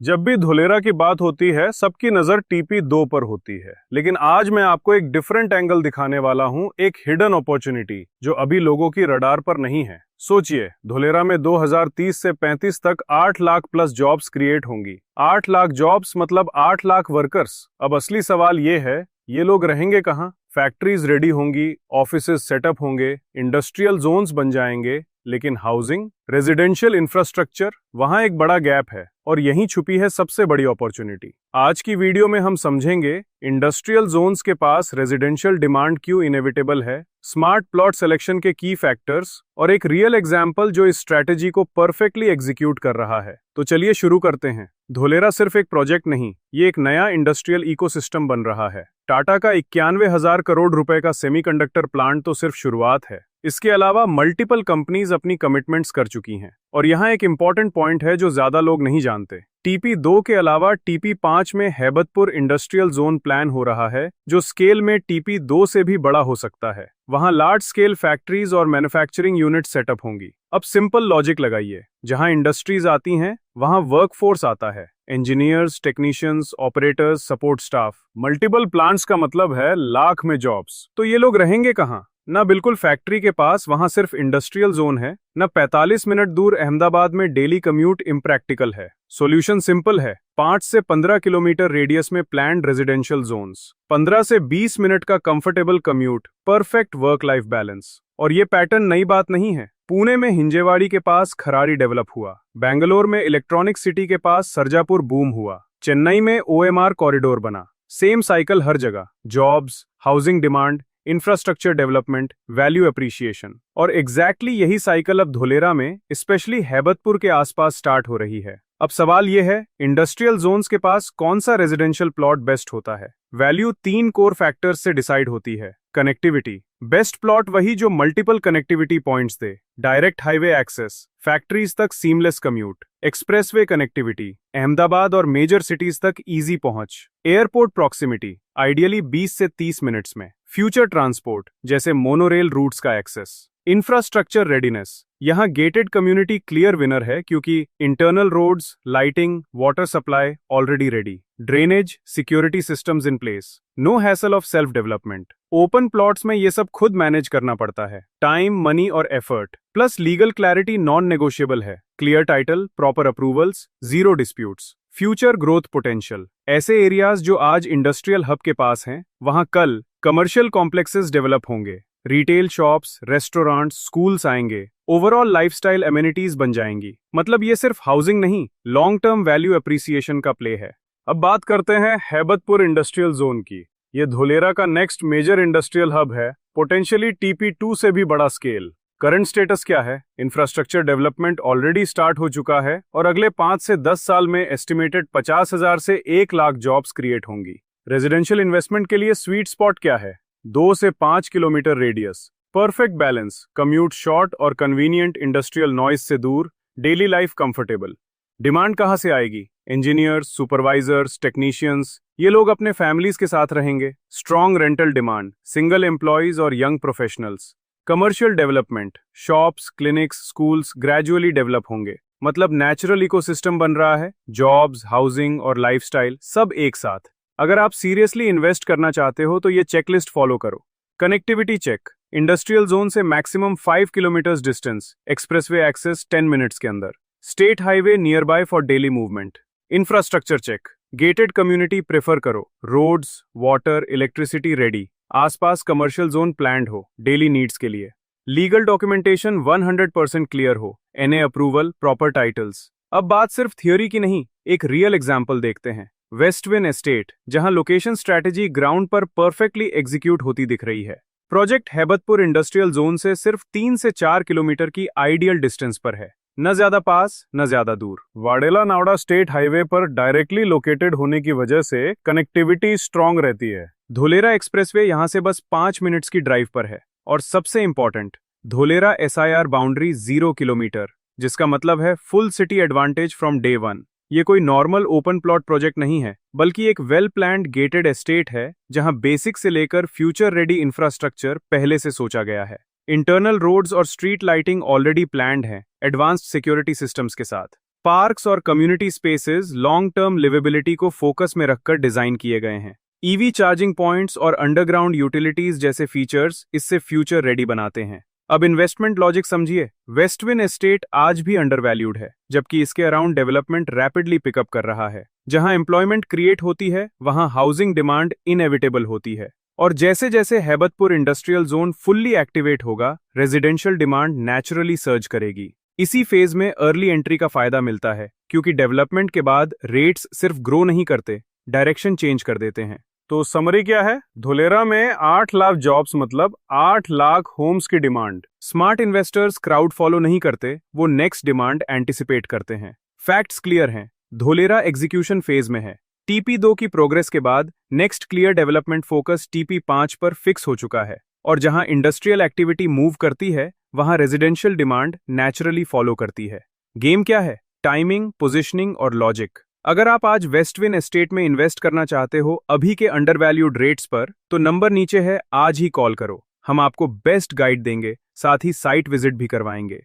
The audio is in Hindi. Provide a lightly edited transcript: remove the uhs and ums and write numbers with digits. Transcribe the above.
जब भी धुलेरा की बात होती है सबकी नजर टीपी 2 पर होती है, लेकिन आज मैं आपको एक डिफरेंट एंगल दिखाने वाला हूं, एक हिडन अपॉर्चुनिटी जो अभी लोगों की रडार पर नहीं है। सोचिए, धुलेरा में 2030 से 35 तक 8 लाख प्लस जॉब्स क्रिएट होंगी। 8 लाख जॉब्स मतलब 8 लाख वर्कर्स। अब असली सवाल ये है, ये लोग रहेंगे कहाँ? फैक्ट्रीज रेडी होंगी, ऑफिसेज सेटअप होंगे, इंडस्ट्रियल जोन्स बन जाएंगे, लेकिन हाउसिंग, रेजिडेंशियल इंफ्रास्ट्रक्चर, वहां एक बड़ा गैप है और यहीं छुपी है सबसे बड़ी अपॉर्चुनिटी। आज की वीडियो में हम समझेंगे इंडस्ट्रियल जोन्स के पास रेजिडेंशियल डिमांड क्यों इनएविटेबल है, स्मार्ट प्लॉट सिलेक्शन के की फैक्टर्स और एक रियल एग्जाम्पल जो इस स्ट्रैटेजी को परफेक्टली एग्जीक्यूट कर रहा है। तो चलिए शुरू करते हैं। धुलेरा सिर्फ एक प्रोजेक्ट नहीं, ये एक नया इंडस्ट्रियल इकोसिस्टम बन रहा है। टाटा का 91,000 करोड़ रुपए का सेमीकंडक्टर प्लांट तो सिर्फ शुरुआत है। इसके अलावा मल्टीपल कंपनीज अपनी कमिटमेंट्स कर चुकी हैं। और यहाँ एक इंपॉर्टेंट पॉइंट है जो ज्यादा लोग नहीं जानते। टीपी 2 के अलावा टीपी 5 में हैबतपुर इंडस्ट्रियल जोन प्लान हो रहा है, जो स्केल में टीपी 2 से भी बड़ा हो सकता है। वहां लार्ज स्केल फैक्ट्रीज और मैन्युफैक्चरिंग यूनिट सेटअप होंगी। अब सिंपल लॉजिक लगाइए, जहां इंडस्ट्रीज आती हैं वहां वर्कफोर्स आता है, engineers, technicians, operators, support staff. Multiple plants का मतलब है लाख में जॉब्स। तो ये लोग रहेंगे कहाँ? ना बिल्कुल फैक्ट्री के पास, वहां सिर्फ इंडस्ट्रियल जोन है, ना 45 मिनट दूर अहमदाबाद में डेली कम्यूट इम्प्रैक्टिकल है। सॉल्यूशन सिंपल है, 5 से 15 किलोमीटर रेडियस में प्लान्ड रेजिडेंशियल जोन्स, 15 से 20 मिनट का comfortable commute, perfect work life balance. और ये पैटर्न नई बात नहीं है। पुणे में हिंजेवाड़ी के पास खरारी डेवलप हुआ, बेंगलोर में इलेक्ट्रॉनिक सिटी के पास सरजापुर बूम हुआ, चेन्नई में ओएमआर कॉरिडोर बना। सेम साइकिल हर जगह, jobs, housing demand, infrastructure development, value appreciation. और एग्जैक्टली यही साइकिल अब धुलेरा में, स्पेशली हैबतपुर के आसपास स्टार्ट हो रही है। अब सवाल यह है, इंडस्ट्रियल जोन्स के पास कौन सा रेजिडेंशियल प्लॉट बेस्ट होता है? वैल्यू 3 कोर फैक्टर्स से डिसाइड होती है। कनेक्टिविटी, बेस्ट प्लॉट वही जो मल्टीपल कनेक्टिविटी पॉइंट्स दे, डायरेक्ट हाईवे एक्सेस, फैक्ट्रीज तक seamless commute, expressway connectivity, Ahmedabad और मेजर सिटीज तक इजी पहुंच, एयरपोर्ट प्रॉक्सिमिटी, आइडियली 20 से 30 मिनट्स में, फ्यूचर ट्रांसपोर्ट जैसे मोनोरेल रूट्स का एक्सेस, इंफ्रास्ट्रक्चर रेडीनेस। यहाँ गेटेड कम्युनिटी क्लियर विनर है क्योंकि internal roads, lighting, water supply already ready, drainage, security systems in place, no hassle of self development. Open plots में ये सब खुद मैनेज करना पड़ता है, टाइम, मनी और effort. Plus legal clarity non negotiable है, clear title, proper approvals, zero disputes. Future growth potential, ऐसे एरियाज जो आज इंडस्ट्रियल हब के पास हैं, वहां कल कमर्शियल कॉम्प्लेक्सेस डेवलप होंगे, रिटेल शॉप्स, रेस्टोरेंट्स, स्कूल्स आएंगे, ओवरऑल लाइफस्टाइल एमिनिटीज बन जाएंगी। मतलब ये सिर्फ हाउसिंग नहीं, लॉन्ग टर्म वैल्यू एप्रिसिएशन का प्ले है। अब बात करते हैं हैबतपुर इंडस्ट्रियल जोन की। ये धुलेरा का नेक्स्ट मेजर इंडस्ट्रियल हब है, पोटेंशियली टीपी 2 से भी बड़ा स्केल। करंट स्टेटस क्या है? इंफ्रास्ट्रक्चर डेवलपमेंट ऑलरेडी स्टार्ट हो चुका है और अगले 5 से 10 साल में एस्टिमेटेड 50,000 से 1 लाख जॉब्स क्रिएट होंगी। रेजिडेंशियल इन्वेस्टमेंट के लिए स्वीट स्पॉट क्या है? 2 से 5 kilometre radius, perfect balance, commute short और कन्वीनियंट, इंडस्ट्रियल नॉइज से दूर, डेली लाइफ कंफर्टेबल। डिमांड कहाँ से आएगी? इंजीनियर्स, सुपरवाइजर्स, टेक्नीशियंस, ये लोग अपने फैमिलीज के साथ रहेंगे। Strong rental demand, single employees और young professionals. Commercial development, shops, clinics, schools gradually develop होंगे। मतलब नेचुरल इकोसिस्टम बन रहा है, जॉब्स, हाउसिंग और लाइफस्टाइल सब एक साथ। अगर आप सीरियसली इन्वेस्ट करना चाहते हो तो ये चेकलिस्ट फॉलो करो। कनेक्टिविटी चेक, इंडस्ट्रियल जोन से maximum 5 kilometre distance, expressway access 10 minutes के अंदर, state highway near by for daily movement. Infrastructure check, gated community prefer करो, रोड्स, वाटर, इलेक्ट्रिसिटी रेडी, आसपास कमर्शियल जोन प्लान्ड हो डेली नीड्स के लिए। लीगल डॉक्यूमेंटेशन 100% क्लियर हो, एनए अप्रूवल, प्रॉपर टाइटल्स। अब बात सिर्फ थियोरी की नहीं, एक रियल एग्जाम्पल देखते हैं। वेस्टविन एस्टेट, जहां लोकेशन स्ट्रैटेजी ग्राउंड पर परफेक्टली एग्जीक्यूट होती दिख रही है। प्रोजेक्ट हैबतपुर इंडस्ट्रियल जोन से सिर्फ 3 से 4 किलोमीटर की आइडियल डिस्टेंस पर है, न ज्यादा पास न ज्यादा दूर। वाडेला नावड़ा स्टेट हाईवे पर डायरेक्टली लोकेटेड होने की वजह से कनेक्टिविटी स्ट्रांग रहती है। धुलेरा एक्सप्रेसवे यहां से बस 5 मिनट्स की ड्राइव पर है। और सबसे important, Dholera SIR boundary 0 kilometre, जिसका मतलब है full city advantage from day 1। ये कोई नॉर्मल ओपन प्लॉट प्रोजेक्ट नहीं है, बल्कि एक वेल प्लान्ड गेटेड एस्टेट है जहां बेसिक से लेकर फ्यूचर रेडी इंफ्रास्ट्रक्चर पहले से सोचा गया है। इंटरनल रोड्स और स्ट्रीट लाइटिंग ऑलरेडी प्लान्ड है, एडवांस्ड सिक्योरिटी सिस्टम्स के साथ। पार्क्स और community spaces long term liveability को फोकस में रखकर डिजाइन किए गए हैं। ईवी चार्जिंग पॉइंट्स और अंडरग्राउंड यूटिलिटीज जैसे फीचर्स इससे फ्यूचर रेडी बनाते हैं। अब इन्वेस्टमेंट लॉजिक समझिए। वेस्टविन एस्टेट आज भी अंडरवैल्यूड है, जबकि इसके अराउंड डेवलपमेंट रैपिडली पिकअप कर रहा है। जहां एम्प्लॉयमेंट क्रिएट होती है, वहां हाउसिंग डिमांड इनएविटेबल होती है। और जैसे जैसे Haibatpur industrial zone fully activate होगा, रेजिडेंशियल डिमांड नेचुरली सर्ज करेगी। इसी फेज में अर्ली एंट्री का फायदा मिलता है, क्योंकि डेवलपमेंट के बाद रेट्स सिर्फ ग्रो नहीं करते, डायरेक्शन चेंज कर देते हैं। तो समरी क्या है? धोलेरा में 8 लाख जॉब्स मतलब 8 लाख होम्स की demand. Smart investors crowd follow नहीं करते, वो नेक्स्ट डिमांड एंटिसिपेट करते हैं। फैक्ट्स क्लियर हैं, धोलेरा एग्जीक्यूशन फेज में है। TP2 की प्रोग्रेस के बाद next clear development focus TP5 पर फिक्स हो चुका है। और जहां इंडस्ट्रियल एक्टिविटी मूव करती है, वहां रेजिडेंशियल डिमांड नेचुरली फॉलो करती है। गेम क्या है? टाइमिंग, पोजिशनिंग और लॉजिक। अगर आप आज वेस्टविन एस्टेट में इन्वेस्ट करना चाहते हो अभी के अंडरवैल्यूड रेट्स पर, तो नंबर नीचे है, आज ही कॉल करो। हम आपको बेस्ट गाइड देंगे, साथ ही साइट विजिट भी करवाएंगे।